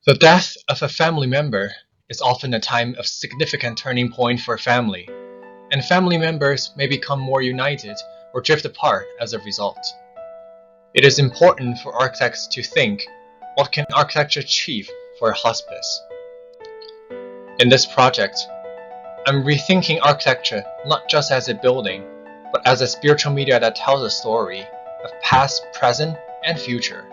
The death of a family member is often a time of significant turning point for a family, and family members may become more united or drift apart as a result. It is important for architects to think, what can architecture achieve for a hospice? In this project, I'm rethinking architecture not just as a building, but as a spiritual media that tells a story of past, present, and future,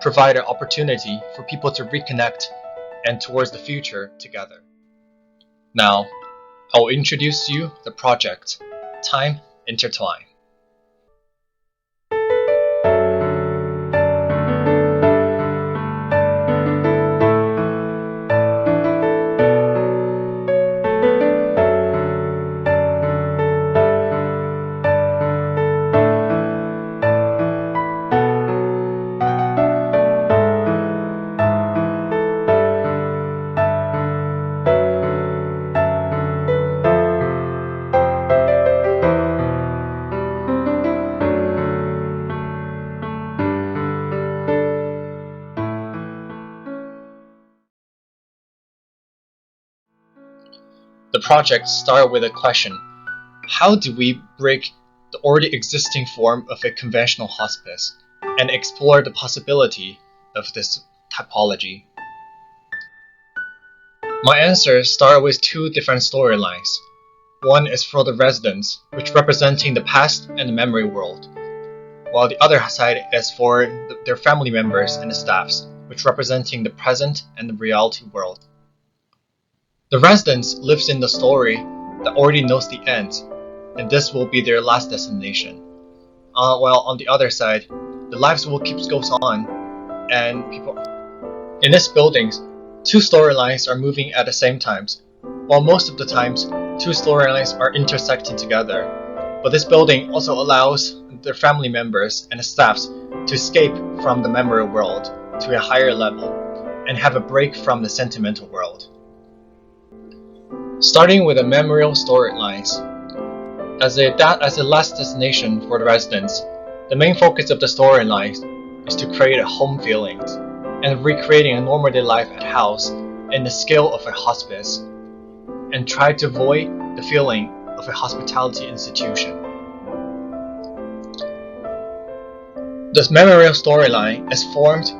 provide an opportunity for people to reconnect and towards the future together. Now, I will introduce you the project, Time Intertwine. The project started with a question: how do we break the already existing form of a conventional hospice and explore the possibility of this typology? My answer started with two different storylines. One is for the residents, which representing the past and the memory world, while the other side is for their family members and the staffs, which representing the present and the reality world. The residents lives in the story that already knows the end, and this will be their last destination. While on the other side, the lives will keep goes on, and people in this building, two storylines are moving at the same times. While most of the times, two storylines are intersecting together, but this building also allows their family members and the staffs to escape from the memory world to a higher level and have a break from the sentimental world. Starting with the memorial storylines. As a last destination for the residents, the main focus of the storyline is to create a home feelings and recreating a normal day life at house in the scale of a hospice, and try to avoid the feeling of a hospitality institution. This memorial storyline is formed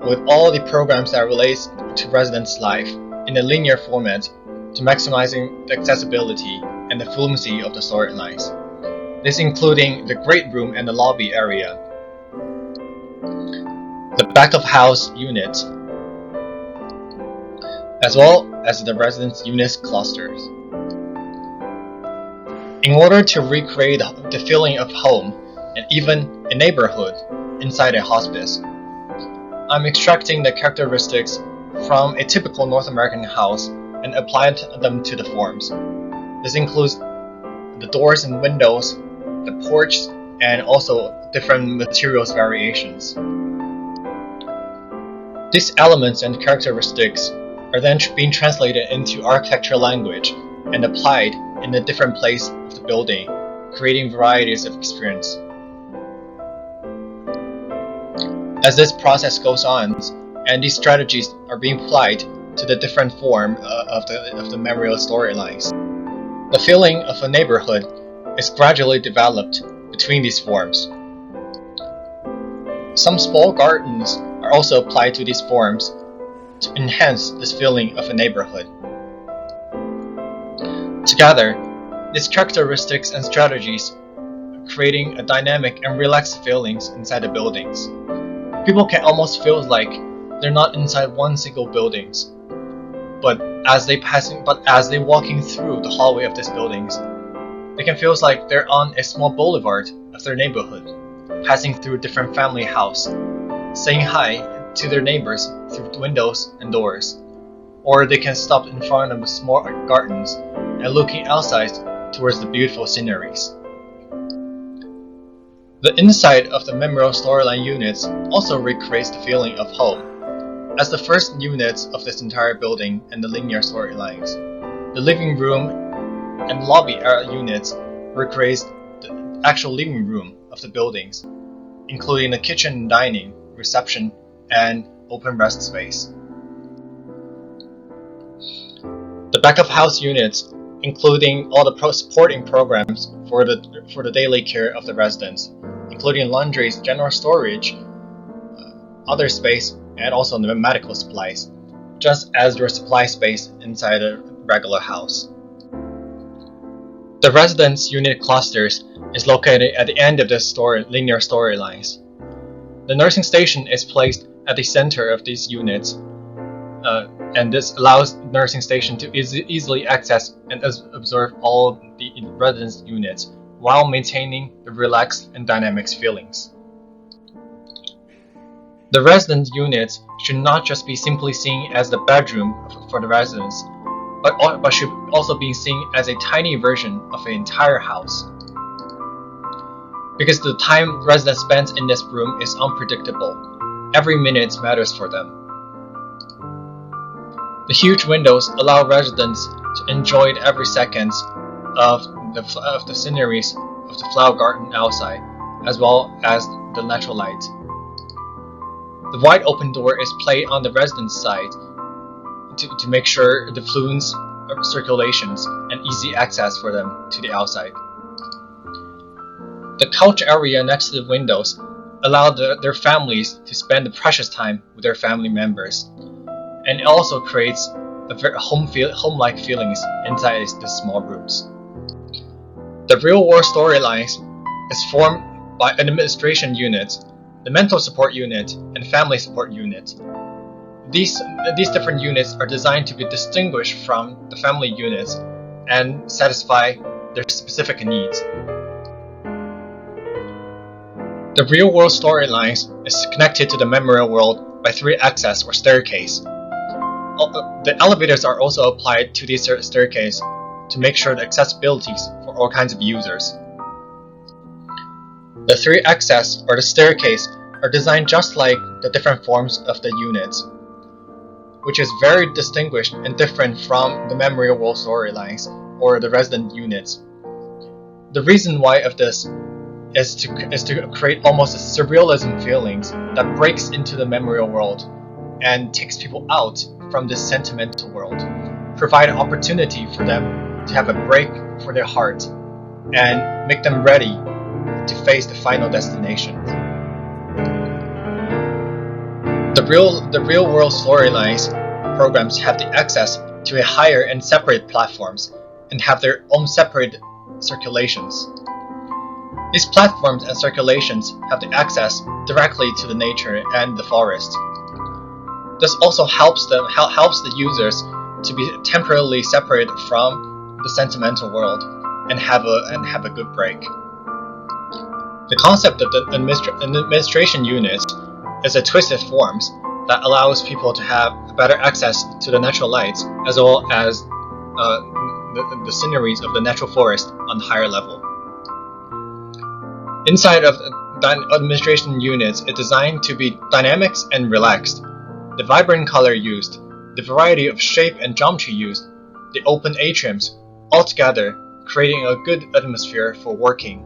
with all the programs that relate to residents' life in a linear format to maximizing the accessibility and the fluency of the storylines. This including the great room and the lobby area, the back of house unit, as well as the residence units clusters. In order to recreate the feeling of home and even a neighborhood inside a hospice, I'm extracting the characteristics from a typical North American house and applying them to the forms. This includes the doors and windows, the porch, and also different materials variations. These elements and characteristics are then being translated into architectural language and applied in a different place of the building, creating varieties of experience. As this process goes on, and these strategies are being applied to the different form of the memorial storylines, the feeling of a neighborhood is gradually developed between these forms. Some small gardens are also applied to these forms to enhance this feeling of a neighborhood. Together, these characteristics and strategies are creating a dynamic and relaxed feelings inside the buildings. People can almost feel like they're not inside one single buildings, but as they walking through the hallway of these buildings, they can feel like they're on a small boulevard of their neighborhood, passing through different family house, saying hi to their neighbors through windows and doors, or they can stop in front of small gardens and looking outside towards the beautiful sceneries. The inside of the memorial storyline units also recreates the feeling of home. As the first units of this entire building and the linear storylines, the living room and lobby units recreates the actual living room of the buildings, including the kitchen and dining, reception, and open rest space. The back-of-house units, including all the supporting programs for the daily care of the residents, including laundries, general storage, other space, and also the medical supplies, just as your supply space inside a regular house. The residence unit clusters is located at the end of the linear storylines. The nursing station is placed at the center of these units, and this allows the nursing station to easily access and observe all the residence units while maintaining the relaxed and dynamic feelings. The residence units should not just be simply seen as the bedroom for the residents, but should also be seen as a tiny version of an entire house. Because the time residents spend in this room is unpredictable, every minute matters for them. The huge windows allow residents to enjoy every second of the sceneries of the flower garden outside, as well as the natural light. The wide open door is placed on the residence side to make sure the fluent circulations and easy access for them to the outside. The couch area next to the windows allow their families to spend the precious time with their family members, and it also creates a very home-like feelings inside the small rooms. The real-world storylines is formed by administration units, the mental support unit, and family support unit. These different units are designed to be distinguished from the family units and satisfy their specific needs. The real-world storylines is connected to the memory world by 3 access or staircase. The elevators are also applied to these staircase to make sure the accessibilities for all kinds of users. The 3 access or the staircase are designed just like the different forms of the units, which is very distinguished and different from the memory world storylines or the resident units. The reason why of this is to create almost a surrealism feelings that breaks into the memory world and takes people out from this sentimental world, provide an opportunity for them to have a break for their heart and make them ready to face the final destination. The real world storylines programs have the access to a higher and separate platforms and have their own separate circulations. These platforms and circulations have the access directly to the nature and the forest. This also helps the users to be temporarily separated from the sentimental world and have a good break. The concept of the administration units is a twisted forms that allows people to have better access to the natural lights as well as the sceneries of the natural forest on the higher level. Inside of the administration units is designed to be dynamic and relaxed. The vibrant color used, the variety of shape and geometry used, the open atriums, altogether creating a good atmosphere for working.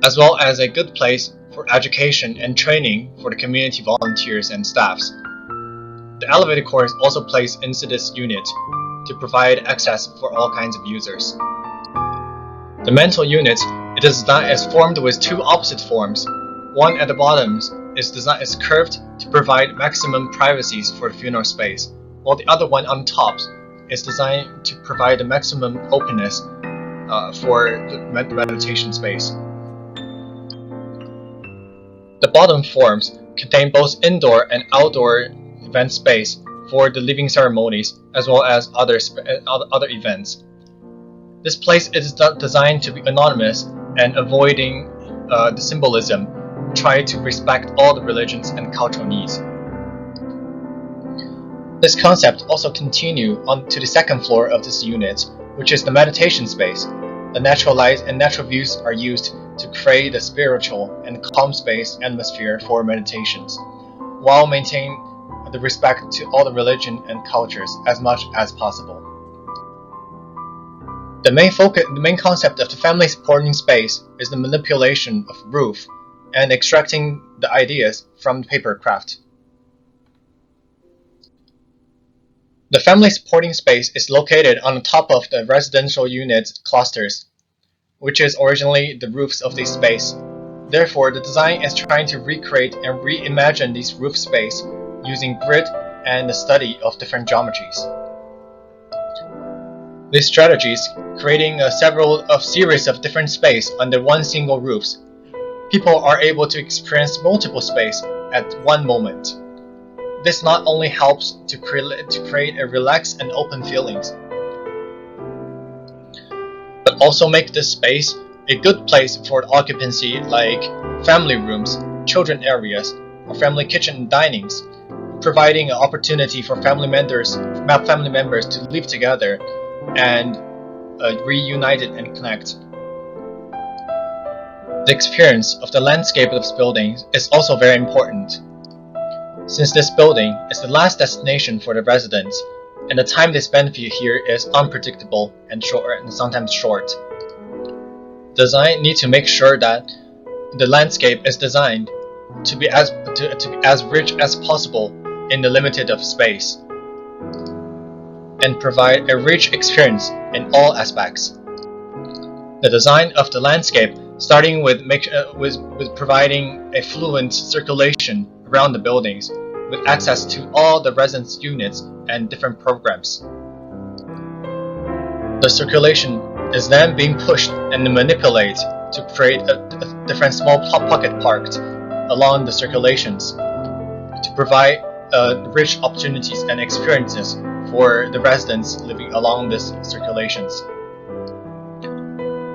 As well as a good place for education and training for the community volunteers and staffs. The elevator course also placed into this unit to provide access for all kinds of users. The mental unit is formed with 2 opposite forms. One at the bottom is curved to provide maximum privacy for the funeral space, while the other one on top is designed to provide the maximum openness for the meditation space. The bottom forms contain both indoor and outdoor event space for the living ceremonies as well as other events. This place is designed to be anonymous and avoiding the symbolism, try to respect all the religions and cultural needs. This concept also continues on to the second floor of this unit, which is the meditation space. The natural light and natural views are used to create a spiritual and calm space atmosphere for meditations, while maintaining the respect to all the religion and cultures as much as possible. The main concept of the family supporting space is the manipulation of roof and extracting the ideas from the paper craft. The family supporting space is located on the top of the residential unit clusters, which is originally the roofs of this space. Therefore, the design is trying to recreate and reimagine this roof space using grid and the study of different geometries. These strategies, creating a series of different space under one single roofs, people are able to experience multiple space at one moment. This not only helps to create a relaxed and open feelings, but also make this space a good place for occupancy like family rooms, children areas, or family kitchen and dinings, providing an opportunity for family members to live together and reunited and connect. The experience of the landscape of this building is also very important. Since this building is the last destination for the residents, and the time they spend here is unpredictable and sometimes short. Design needs to make sure that the landscape is designed to be as rich as possible in the limited of space, and provide a rich experience in all aspects. The design of the landscape, starting with providing a fluent circulation around the buildings, with access to all the residence units and different programs. The circulation is then being pushed and manipulated to create a different small pocket parks along the circulations to provide rich opportunities and experiences for the residents living along these circulations.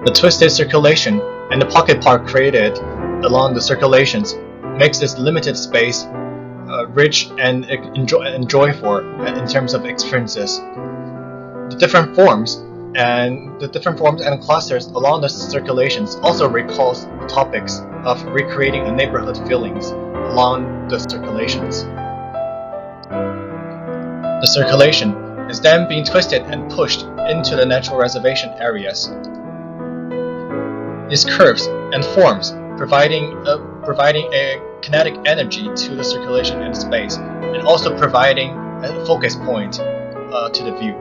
The twisted circulation and the pocket park created along the circulations makes this limited space rich and enjoyable in terms of experiences. The different forms and clusters along the circulations also recalls the topics of recreating a neighborhood feelings along the circulations. The circulation is then being twisted and pushed into the natural reservation areas. These curves and forms providing a kinetic energy to the circulation in space, and also providing a focus point to the view.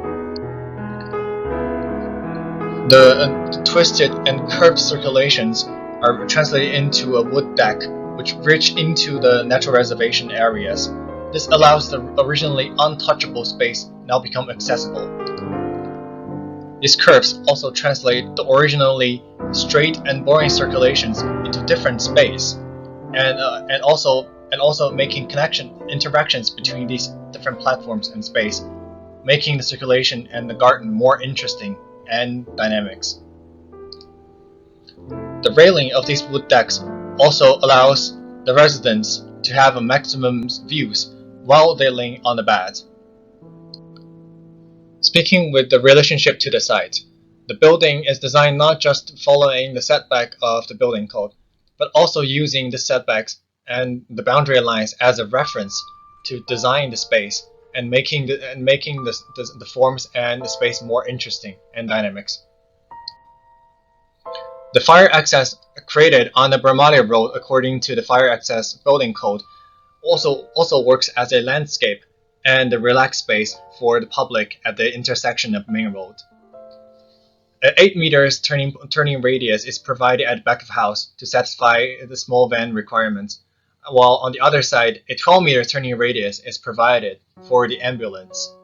The twisted and curved circulations are translated into a wood deck, which reach into the natural reservation areas. This allows the originally untouchable space now become accessible. These curves also translate the originally straight and boring circulations into different space, and also making interactions between these different platforms and space, making the circulation and the garden more interesting and dynamics. The railing of these wood decks also allows the residents to have a maximum views while they laying on the bed. Speaking with the relationship to the site, the building is designed not just following the setback of the building code, but also using the setbacks and the boundary lines as a reference to design the space and making the forms and the space more interesting and dynamics. The fire access created on the Brahmali Road according to the fire access building code also works as a landscape and a relaxed space for the public at the intersection of main road. An 8 meters turning radius is provided at the back of the house to satisfy the small van requirements, while on the other side, a 12-meter turning radius is provided for the ambulance.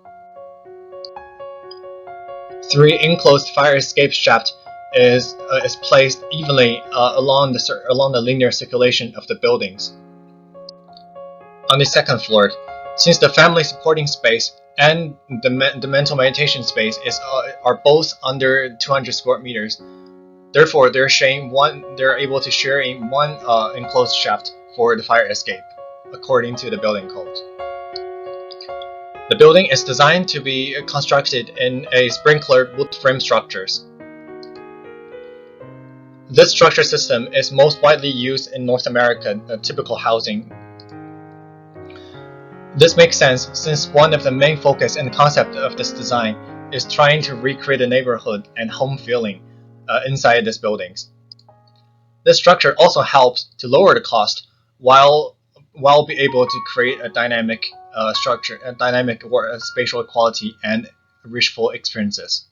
3 enclosed fire escape shafts is placed evenly along the linear circulation of the buildings. On the second floor, since the family supporting space and the mental meditation space are both under 200 square meters, therefore they're able to share in one enclosed shaft for the fire escape, according to the building code. The building is designed to be constructed in a sprinklered wood frame structures. This structure system is most widely used in North America, typical housing. This makes sense since one of the main focus and concept of this design is trying to recreate a neighborhood and home feeling inside these buildings. This structure also helps to lower the cost while be able to create a dynamic structure, a dynamic spatial equality, and richful experiences.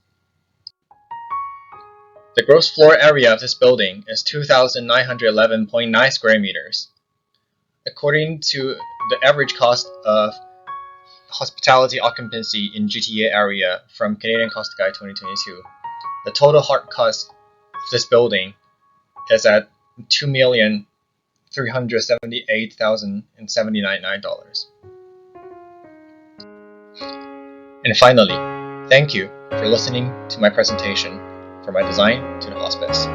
The gross floor area of this building is 2,911.9 square meters. According to the average cost of hospitality occupancy in GTA area from Canadian Cost Guide 2022, the total hard cost of this building is at $2,378,079. And finally, thank you for listening to my presentation, from my design to the hospice.